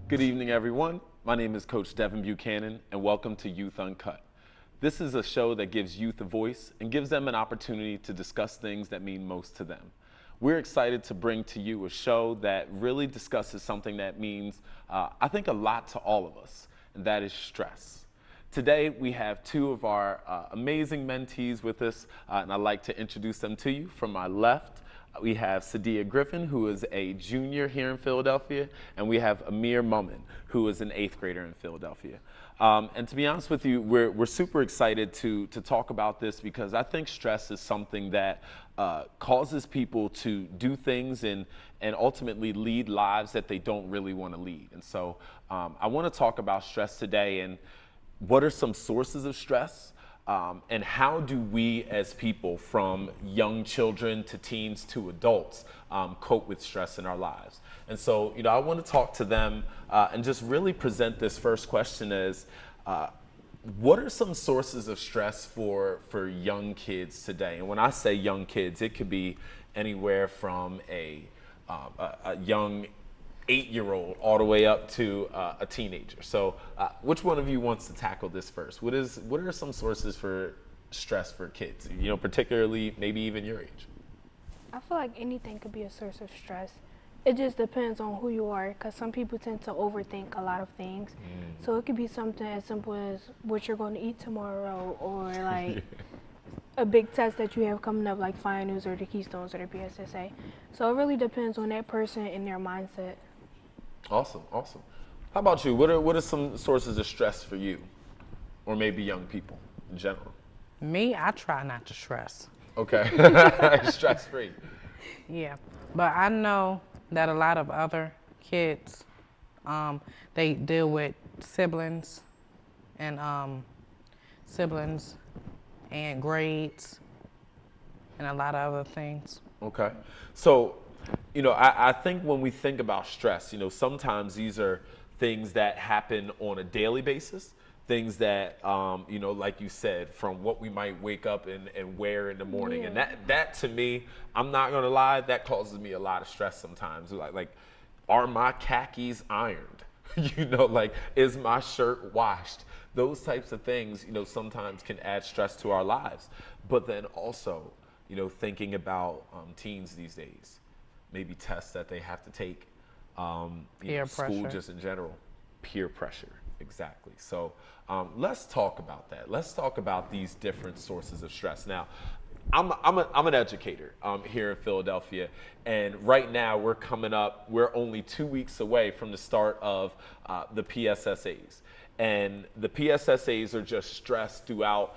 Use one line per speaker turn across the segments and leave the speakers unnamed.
Good evening, everyone. My name is Coach Devin Buchanan, and welcome to Youth Uncut. This is a show that gives youth a voice and gives them an opportunity to discuss things that mean most to them. We're excited to bring to you a show that really discusses something that means, I think, a lot to all of us, and that is stress. Today, we have two of our amazing mentees with us, and I'd like to introduce them to you. From my left, we have Sadia Griffin, who is a junior here in Philadelphia, and we have Amir Mummin, who is an 8th grader in Philadelphia. And to be honest with you, we're super excited to talk about this because I think stress is something that causes people to do things and ultimately lead lives that they don't really want to lead. And so I want to talk about stress today and what are some sources of stress. And how do we as people, from young children to teens to adults, cope with stress in our lives? And so, I want to talk to them and just really present this first question as, what are some sources of stress for young kids today? And when I say young kids, it could be anywhere from a young 8-year-old all the way up to a teenager. So which one of you wants to tackle this first? What are some sources for stress for kids, particularly maybe even your age?
I feel like anything could be a source of stress. It just depends on who you are, because some people tend to overthink a lot of things. So it could be something as simple as what you're going to eat tomorrow, or like a big test that you have coming up, like finals or the Keystones or the PSSA. So it really depends on that person and their mindset.
Awesome. How about you? What are some sources of stress for you, or maybe young people in general?
Me, I try not to stress.
Okay, stress free.
Yeah, but I know that a lot of other kids, they deal with siblings and grades and a lot of other things.
Okay, so I think when we think about stress, sometimes these are things that happen on a daily basis, things that, like you said, from what we might wake up and wear in the morning.
Yeah.
And that to me, I'm not going to lie, that causes me a lot of stress sometimes. Like, are my khakis ironed? Is my shirt washed? Those types of things, sometimes can add stress to our lives. But then also, thinking about teens these days, maybe tests that they have to take,
Peer
school
pressure.
just in general, peer pressure, exactly. So let's talk about that. Let's talk about these different sources of stress. Now, I'm an educator here in Philadelphia, and right now we're only 2 weeks away from the start of the PSSAs. And the PSSAs are just stressed throughout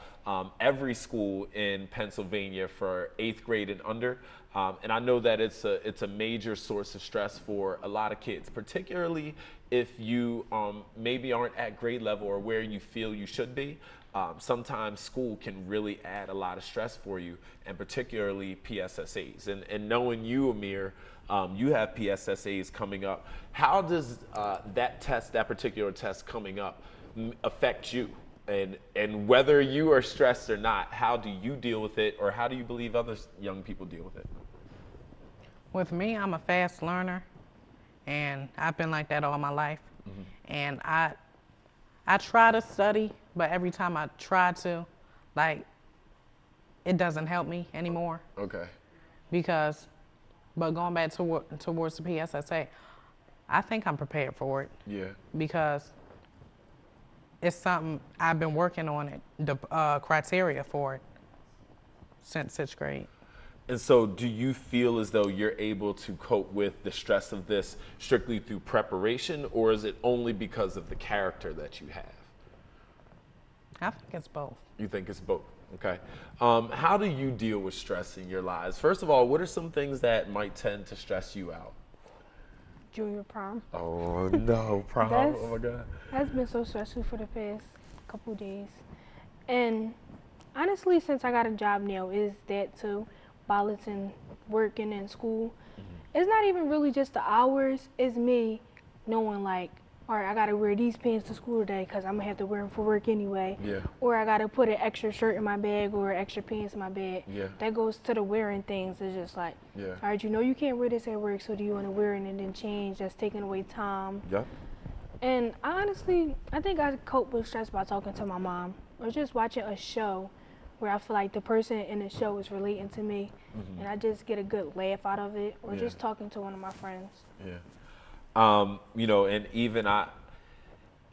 every school in Pennsylvania for 8th grade and under. And I know that it's a major source of stress for a lot of kids, particularly if you maybe aren't at grade level or where you feel you should be. Sometimes school can really add a lot of stress for you, and particularly PSSAs. And knowing you, Amir, you have PSSAs coming up. How does that particular test coming up, affect you? And whether you are stressed or not, how do you deal with it, or how do you believe other young people deal with it?
With me, I'm a fast learner, and I've been like that all my life. And I try to study, but every time I try to, it doesn't help me anymore.
Okay.
But going back towards the PSSA, I think I'm prepared for it.
Yeah.
Because it's something I've been working on it, the criteria for it, since 6th grade.
And so do you feel as though you're able to cope with the stress of this strictly through preparation, or is it only because of the character that you have?
I think it's both.
You think it's both? Okay. How do you deal with stress in your lives? First of all, what are some things that might tend to stress you out?
Junior prom.
Oh no, prom. Oh my God.
That's been so stressful for the past couple days. And honestly, since I got a job now, is that too, balancing working and school. It's not even really just the hours, it's me knowing like, all right, I gotta wear these pants to school today because I'm gonna have to wear them for work anyway.
Yeah.
Or I gotta put an extra shirt in my bag or extra pants in my bag.
Yeah.
That goes to the wearing things. It's just like,
Yeah.
all right, you know you can't wear this at work, so do you want to wear it and then change? That's taking away time.
Yep.
And I think I cope with stress by talking to my mom or just watching a show where I feel like the person in the show is relating to me, and I just get a good laugh out of it, or
Yeah.
just talking to one of my friends.
Yeah. You know, and even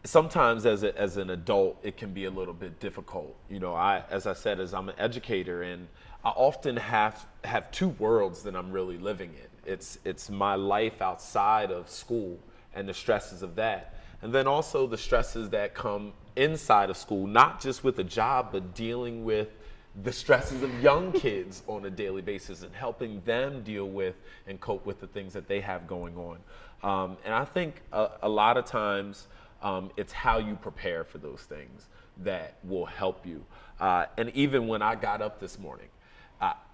sometimes as an adult, it can be a little bit difficult. You know, as I said, as I'm an educator, and I often have two worlds that I'm really living in. It's my life outside of school and the stresses of that, and then also the stresses that come inside of school, not just with a job, but dealing with the stresses of young kids on a daily basis and helping them deal with and cope with the things that they have going on. And I think a lot of times it's how you prepare for those things that will help you. And even when I got up this morning,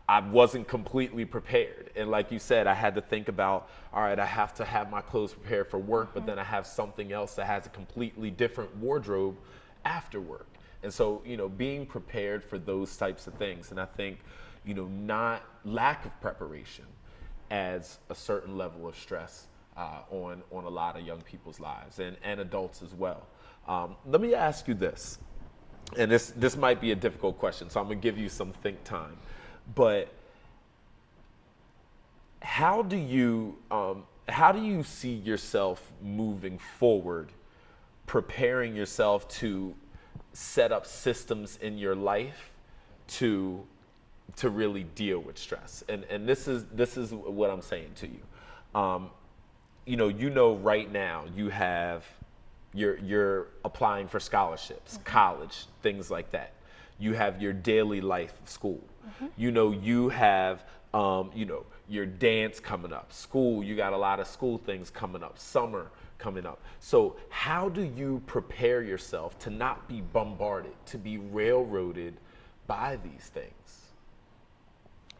I wasn't completely prepared. And like you said, I had to think about, all right, I have to have my clothes prepared for work, but then I have something else that has a completely different wardrobe after work. And so, you know, being prepared for those types of things. And I think, you know, not lack of preparation adds a certain level of stress on a lot of young people's lives and adults as well. Let me ask you this, and this might be a difficult question, so I'm gonna give you some think time. But how do you see yourself moving forward, preparing yourself to set up systems in your life to really deal with stress? And this is what I'm saying to you. You know right now you're applying for scholarships, college, things like that. You have your daily life of school. You know, you have your dance coming up, school, you got a lot of school things coming up, summer coming up. So how do you prepare yourself to not be bombarded, to be railroaded by these things?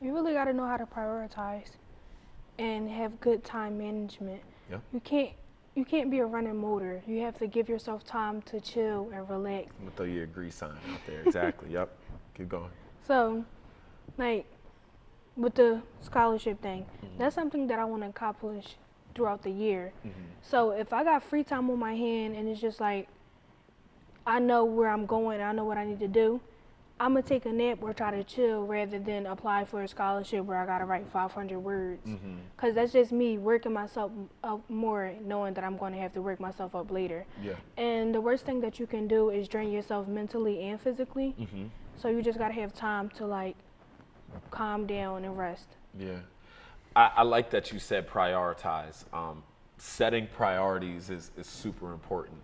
You really got to know how to prioritize and have good time management.
Yeah.
You can't be a running motor. You have to give yourself time to chill and relax.
I'm gonna throw you a agree sign out there. Exactly. Yep. Keep going.
So, like, with the scholarship thing, that's something that I want to accomplish throughout the year. So if I got free time on my hand and it's just like, I know where I'm going, I know what I need to do, I'm gonna take a nap or try to chill rather than apply for a scholarship where I gotta write 500 words. Cause that's just me working myself up more, knowing that I'm gonna have to work myself up later.
Yeah.
And the worst thing that you can do is drain yourself mentally and physically. So you just gotta have time to like calm down and rest.
Yeah. I like that you said prioritize. Setting priorities is super important.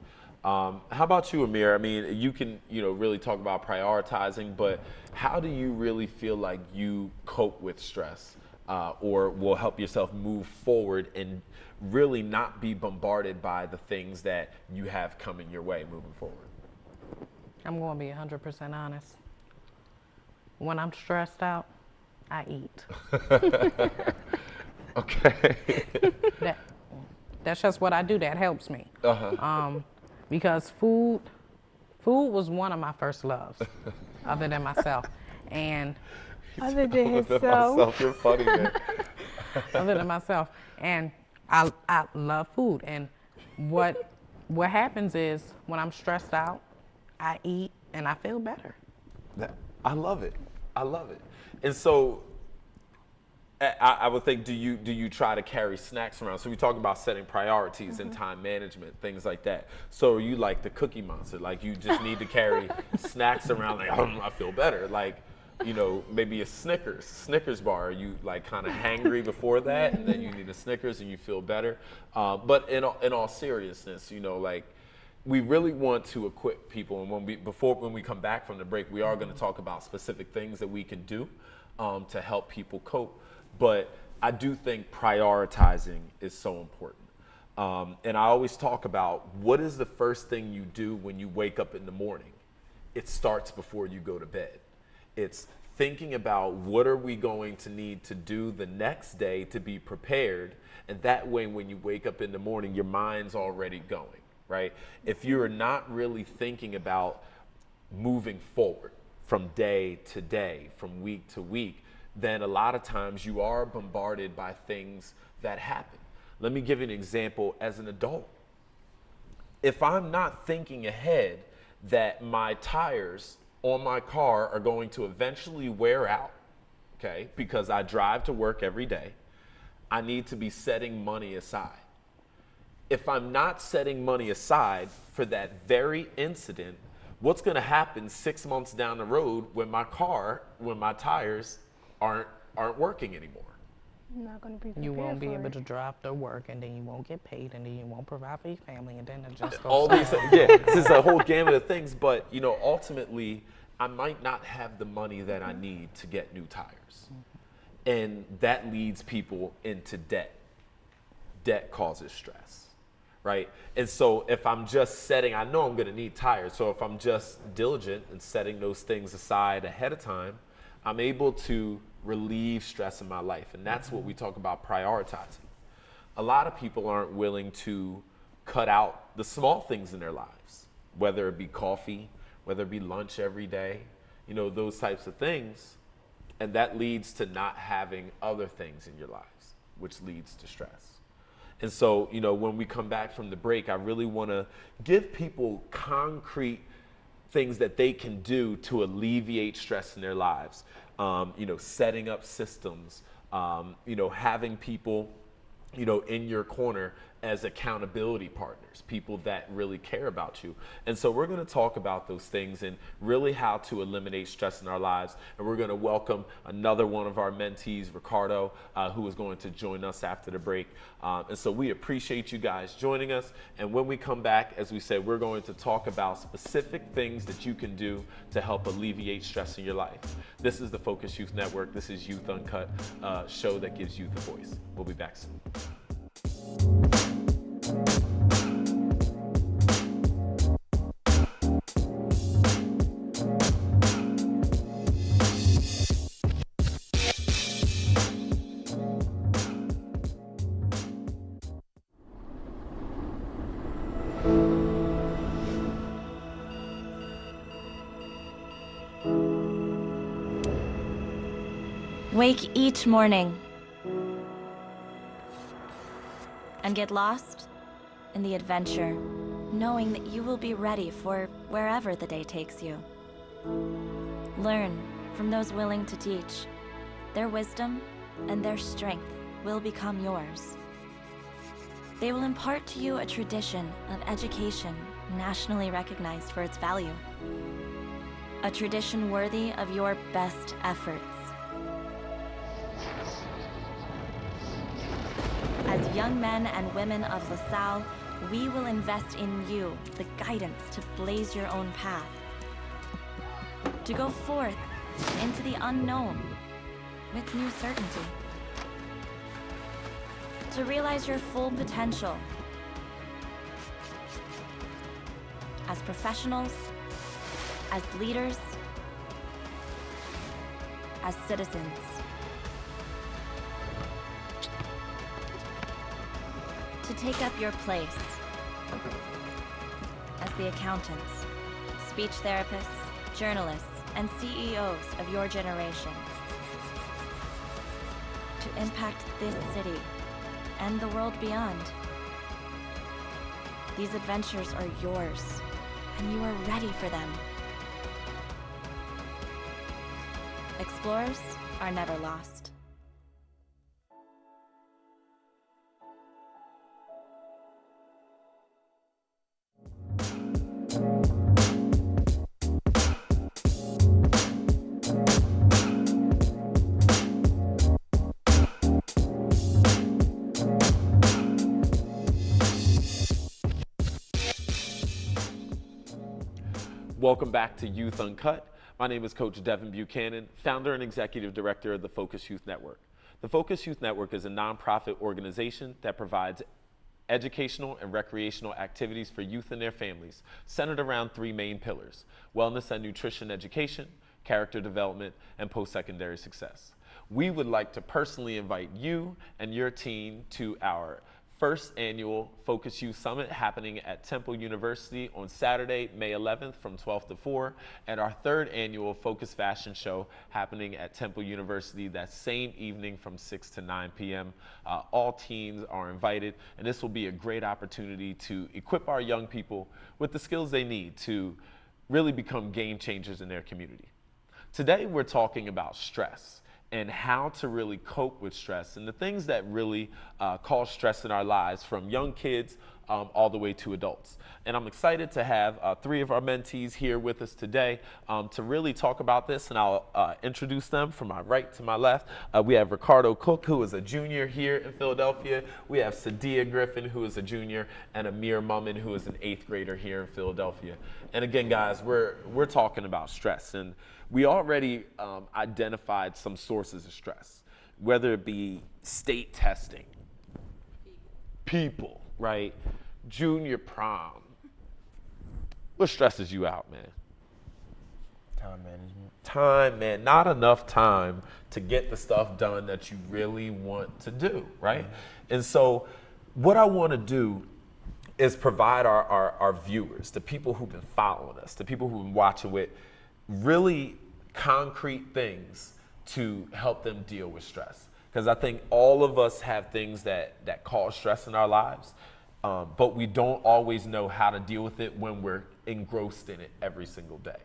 How about you, Amir? I mean, you can, really talk about prioritizing, but how do you really feel like you cope with stress or will help yourself move forward and really not be bombarded by the things that you have coming your way moving forward?
I'm going to be 100% honest. When I'm stressed out, I eat.
Okay.
That's just what I do. That helps me. Because food was one of my first loves, other than myself. And
Other than himself.
You're funny, man.
other than myself. And I love food. And what happens is when I'm stressed out, I eat and I feel better.
I love it. I love it. And so I would think, do you try to carry snacks around? So we talk about setting priorities and time management, things like that. So are you like the Cookie Monster? Like you just need to carry snacks around, like, I feel better. Like, maybe a Snickers bar. Are you like kind of hangry before that, and then you need a Snickers and you feel better? But in all seriousness, like, we really want to equip people, and when we come back from the break, we are going to talk about specific things that we can do to help people cope. But I do think prioritizing is so important. And I always talk about, what is the first thing you do when you wake up in the morning? It starts before you go to bed. It's thinking about, what are we going to need to do the next day to be prepared? And that way, when you wake up in the morning, your mind's already going, right? If you're not really thinking about moving forward from day to day, from week to week, then a lot of times you are bombarded by things that happen. Let me give you an example as an adult. if I'm not thinking ahead that my tires on my car are going to eventually wear out, okay, because I drive to work every day, I need to be setting money aside. If I'm not setting money aside for that very incident, what's going to happen 6 months down the road when my tires aren't working anymore?
I'm not going to be prepared
You won't be
for
able
it.
to drive to work, and then you won't get paid, and then you won't provide for your family, and then it just goes
All these, yeah, this is a whole gamut of things, but ultimately, I might not have the money that I need to get new tires. And that leads people into debt. Debt causes stress, right? And so if I'm just setting, I know I'm gonna need tires, so if I'm just diligent and setting those things aside ahead of time, I'm able to relieve stress in my life. And that's what we talk about prioritizing. A lot of people aren't willing to cut out the small things in their lives, whether it be coffee, whether it be lunch every day, those types of things. And that leads to not having other things in your lives, which leads to stress. And so, when we come back from the break, I really want to give people concrete things that they can do to alleviate stress in their lives. Setting up systems, having people, in your corner as accountability partners, people that really care about you. And so we're going to talk about those things and really how to eliminate stress in our lives. And we're going to welcome another one of our mentees, Ricardo, who is going to join us after the break. And so we appreciate you guys joining us. And when we come back, as we said, we're going to talk about specific things that you can do to help alleviate stress in your life. This is the Focus Youth Network. This is Youth Uncut, a show that gives youth a voice. We'll be back soon.
Wake each morning and get lost in the adventure, knowing that you will be ready for wherever the day takes you. Learn from those willing to teach. Their wisdom and their strength will become yours. They will impart to you a tradition of education nationally recognized for its value. A tradition worthy of your best efforts. As young men and women of LaSalle, we will invest in you the guidance to blaze your own path. To go forth into the unknown with new certainty. To realize your full potential as professionals, as leaders, as citizens. To take up your place as the accountants, speech therapists, journalists, and CEOs of your generation. To impact this city and the world beyond. These adventures are yours, and you are ready for them. Explorers are never lost.
Welcome back to Youth Uncut. My name is Coach Devin Buchanan, founder and executive director of the Focus Youth Network. The Focus Youth Network is a nonprofit organization that provides educational and recreational activities for youth and their families, centered around three main pillars: wellness and nutrition education, character development, and post-secondary success. We would like to personally invite you and your teen to our first annual Focus Youth Summit happening at Temple University on Saturday, May 11th from 12 to 4, and our third annual Focus Fashion Show happening at Temple University that same evening from 6 to 9 p.m. All teens are invited, and this will be a great opportunity to equip our young people with the skills they need to really become game changers in their community. Today, we're talking about stress and how to really cope with stress and the things that really cause stress in our lives, from young kids all the way to adults. And I'm excited to have three of our mentees here with us today to really talk about this, and I'll introduce them from my right to my left. We have Ricardo Cook, who is a junior here in Philadelphia. We have Sadia Griffin, who is a junior, and Amir Mummin, who is an 8th grader here in Philadelphia. And again, guys, we're talking about stress, and we already identified some sources of stress, whether it be state testing, people, right? Junior prom. What stresses you out, man?
Time management.
Time, man. Not enough time to get the stuff done that you really want to do, right? Mm-hmm. And so what I want to do is provide our viewers, the people who've been following us, the people who've been watching, with really concrete things to help them deal with stress. Because I think all of us have things that cause stress in our lives, but we don't always know how to deal with it when we're engrossed in it every single day.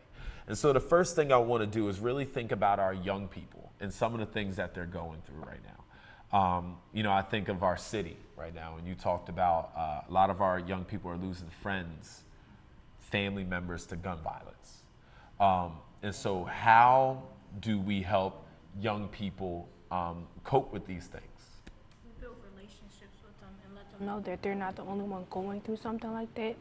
And so the first thing I want to do is really think about our young people and some of the things that they're going through right now. You know, I think of our city right now, and you talked about a lot of our young people are losing friends, family members to gun violence. And so how do we help young people cope with these things?
Build relationships with them and let them know that they're not the only one going through something like that.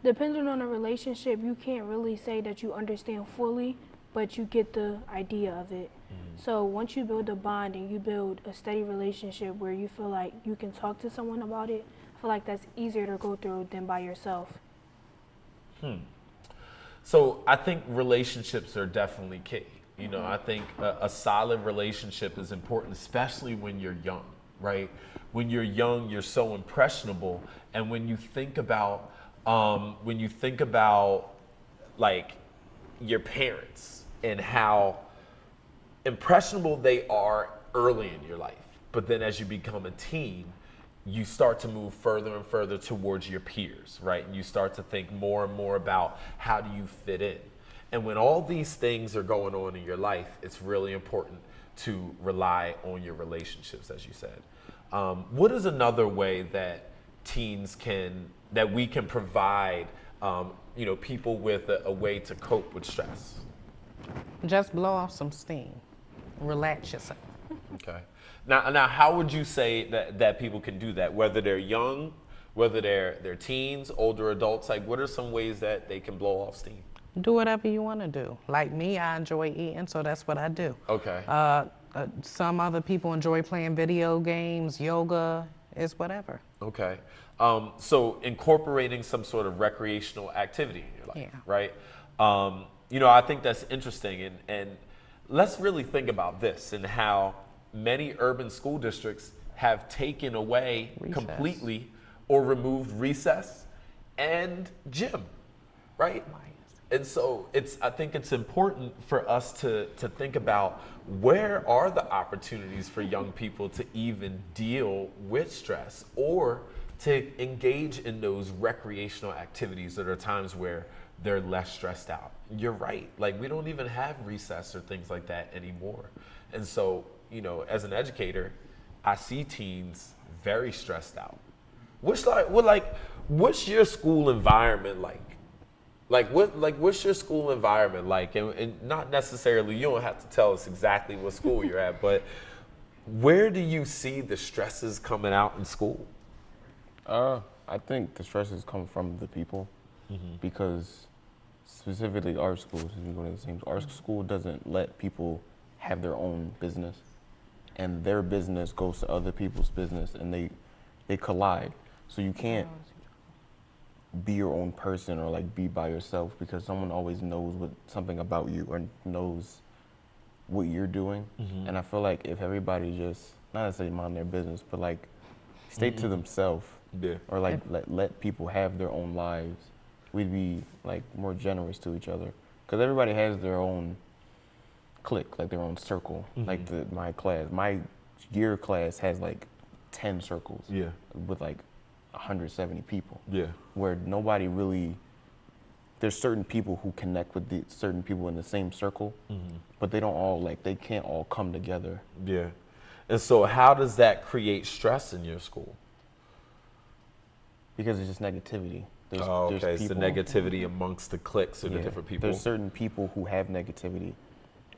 Depending on the relationship, you can't really say that you understand fully, but you get the idea of it. Mm-hmm. So once you build a bond and you build a steady relationship where you feel like you can talk to someone about it, I feel like that's easier to go through than by yourself.
So I think relationships are definitely key. You know, I think a solid relationship is important, especially when you're young, right? When you're young, you're so impressionable. And when you think about like your parents and how impressionable they are early in your life, but then as you become a teen, you start to move further and further towards your peers, right? And you start to think more and more about how do you fit in. And when all these things are going on in your life, it's really important to rely on your relationships, as you said. What is another way that that we can provide, you know, people with a way to cope with stress?
Just blow off some steam. Relax yourself.
Okay. Now, how would you say that people can do that? Whether they're young, whether they're teens, older adults, like what are some ways that they can blow off steam?
Do whatever you want to do. Like me, I enjoy eating, so that's what I do.
Okay.
Some other people enjoy playing video games, yoga, it's whatever.
Okay. So incorporating some sort of recreational activity in your life, right? You know, I think that's interesting. And let's really think about this and how many urban school districts have taken away completely or removed recess and gym, right? And so I think it's important for us to think about where are the opportunities for young people to even deal with stress or to engage in those recreational activities that are times where they're less stressed out. You're right. Like, we don't even have recess or things like that anymore. And so, you know, as an educator, I see teens very stressed out. What's your school environment like? What's your school environment like? And not necessarily, you don't have to tell us exactly what school you're at, but where do you see the stresses coming out in school?
I think the stresses come from the people, because specifically our school, since we go to the same, our school doesn't let people have their own business, and their business goes to other people's business, and they collide. So you can't be your own person or like be by yourself, because someone always knows something about you or knows what you're doing. And I feel like if everybody just, not necessarily mind their business, but like stay to themselves,
Yeah.
or like let people have their own lives, we'd be like more generous to each other. Because everybody has their own clique, like their own circle. Like my year class has like 10 circles.
Yeah.
With like 170 people.
Yeah.
Where nobody really, there's certain people who connect with certain people in the same circle, but they don't all they can't all come together.
Yeah. And so how does that create stress in your school?
Because it's just negativity.
Okay, it's the negativity amongst the cliques or the different people.
There's certain people who have negativity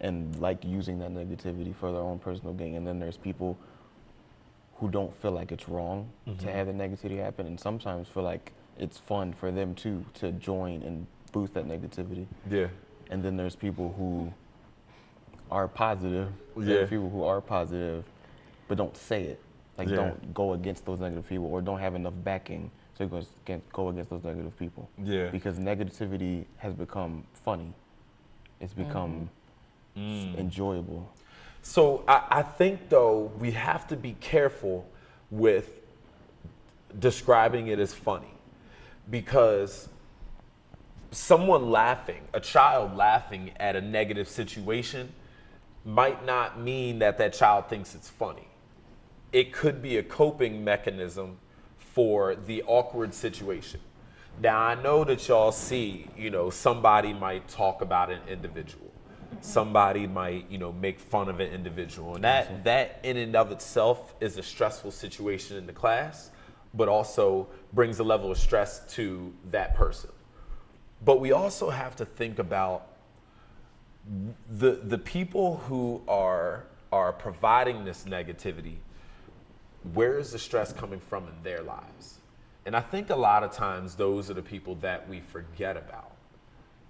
and like using that negativity for their own personal gain. And then there's people who don't feel like it's wrong to have the negativity happen, and sometimes feel like it's fun for them too to join and boost that negativity.
Yeah.
And then there's people who are positive.
Yeah.
There's people who are positive but don't say it. Like don't go against those negative people, or don't have enough backing so you can't go against those negative people.
Yeah.
Because negativity has become funny. It's become enjoyable.
So I think, though, we have to be careful with describing it as funny, because someone laughing, a child laughing at a negative situation, might not mean that that child thinks it's funny. It could be a coping mechanism for the awkward situation. Now, I know that y'all see, somebody might talk about an individual. Somebody might, make fun of an individual. And that in and of itself is a stressful situation in the class, but also brings a level of stress to that person. But we also have to think about the people who are providing this negativity. Where is the stress coming from in their lives? And I think a lot of times those are the people that we forget about.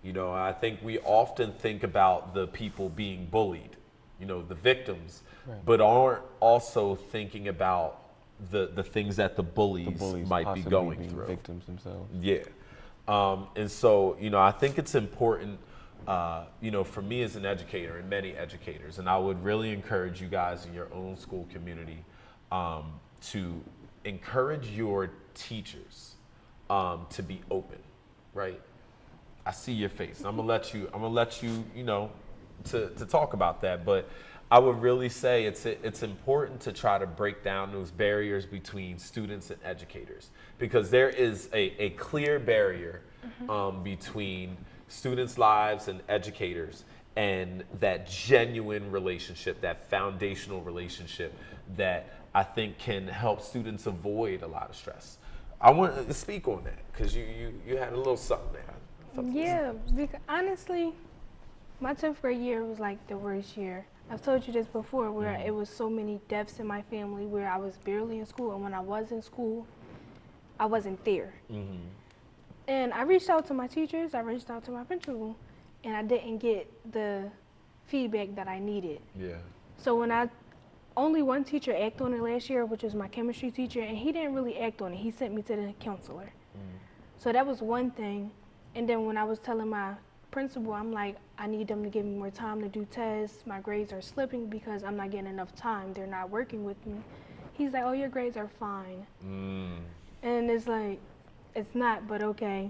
I think we often think about the people being bullied, the victims, but aren't also thinking about the things that the bullies might be going through.
Victims themselves.
Yeah. And so, I think it's important, for me as an educator and many educators, and I would really encourage you guys in your own school community to encourage your teachers to be open, right? I see your face. I'm gonna let you, to talk about that. But I would really say it's important to try to break down those barriers between students and educators, because there is a clear barrier between students' lives and educators, and that genuine relationship, that foundational relationship that I think can help students avoid a lot of stress. I want to speak on that because you had a little something there.
Yeah, because honestly, my 10th grade year was like the worst year. I've told you this before, where it was so many deaths in my family, where I was barely in school, and when I was in school, I wasn't there. And I reached out to my teachers, I reached out to my principal, and I didn't get the feedback that I needed.
Yeah.
So when only one teacher acted on it last year, which was my chemistry teacher, and he didn't really act on it. He sent me to the counselor. So that was one thing. And then when I was telling my principal, I'm like, I need them to give me more time to do tests. My grades are slipping because I'm not getting enough time. They're not working with me. He's like, oh, your grades are fine. And it's like, it's not, but okay.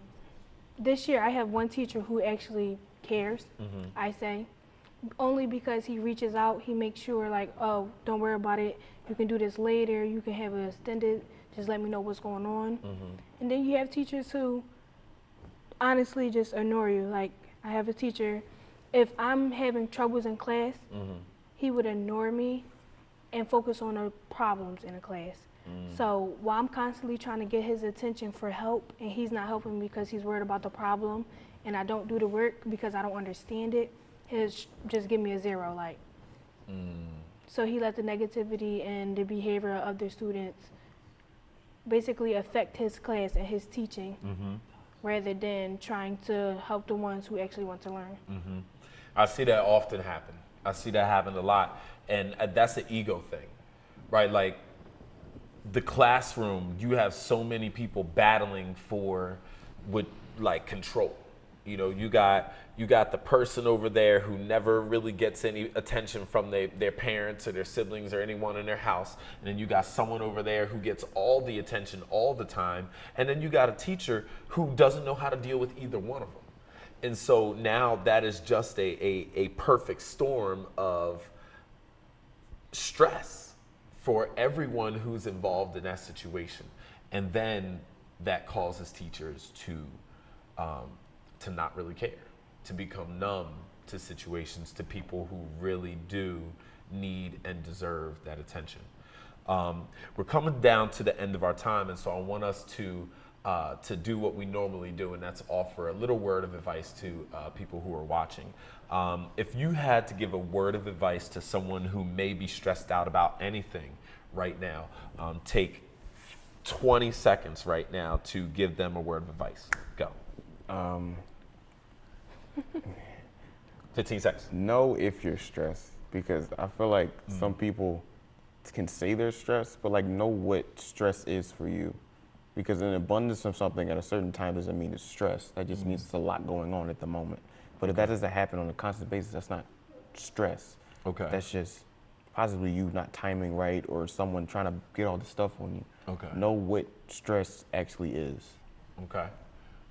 This year I have one teacher who actually cares, I say. Only because he reaches out, he makes sure like, oh, don't worry about it. You can do this later. You can have it extended. Just let me know what's going on. And then you have teachers who honestly just ignore you. Like, I have a teacher, if I'm having troubles in class, he would ignore me and focus on the problems in the class. So while I'm constantly trying to get his attention for help, and he's not helping me because he's worried about the problem, and I don't do the work because I don't understand it, he'll just give me a 0, like. So he let the negativity and the behavior of the students basically affect his class and his teaching, rather than trying to help the ones who actually want to learn.
I see that often happen. I see that happen a lot. And that's an ego thing, right? Like, the classroom, you have so many people battling with like control. You know, you got the person over there who never really gets any attention from their parents or their siblings or anyone in their house. And then you got someone over there who gets all the attention all the time. And then you got a teacher who doesn't know how to deal with either one of them. And so now that is just a perfect storm of stress for everyone who's involved in that situation. And then that causes teachers to not really care, to become numb to situations, to people who really do need and deserve that attention. We're coming down to the end of our time, and so I want us to do what we normally do, and that's offer a little word of advice to people who are watching. If you had to give a word of advice to someone who may be stressed out about anything right now, take 20 seconds right now to give them a word of advice. Go. 15 seconds.
Know if you're stressed, because I feel like some people can say they're stressed, but like know what stress is for you. Because an abundance of something at a certain time doesn't mean it's stress. That just means it's a lot going on at the moment. But if that doesn't happen on a constant basis, that's not stress.
Okay.
That's just possibly you not timing right or someone trying to get all the stuff on you.
Okay.
Know what stress actually is.
Okay.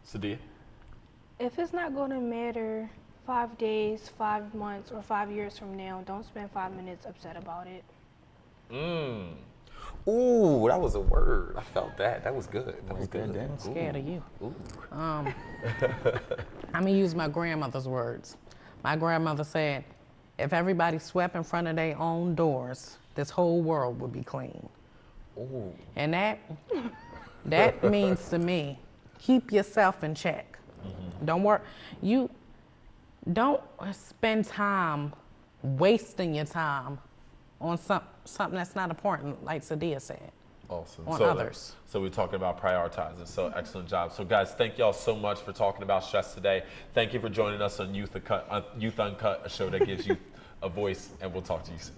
Sadia?
If it's not going to matter 5 days, 5 months, or 5 years from now, don't spend 5 minutes upset about it.
Ooh, that was a word. I felt that. That was good. That was good.
I'm scared of you.
Ooh.
I'm gonna use my grandmother's words. My grandmother said, if everybody swept in front of their own doors, this whole world would be clean.
Ooh.
And that means to me, keep yourself in check. Don't worry. You don't spend time wasting your time on something that's not important, like Sadia said.
Awesome.
On others.
So we're talking about prioritizing. So excellent job. So guys, thank y'all so much for talking about stress today. Thank you for joining us on Youth Uncut, a show that gives you a voice, and we'll talk to you soon.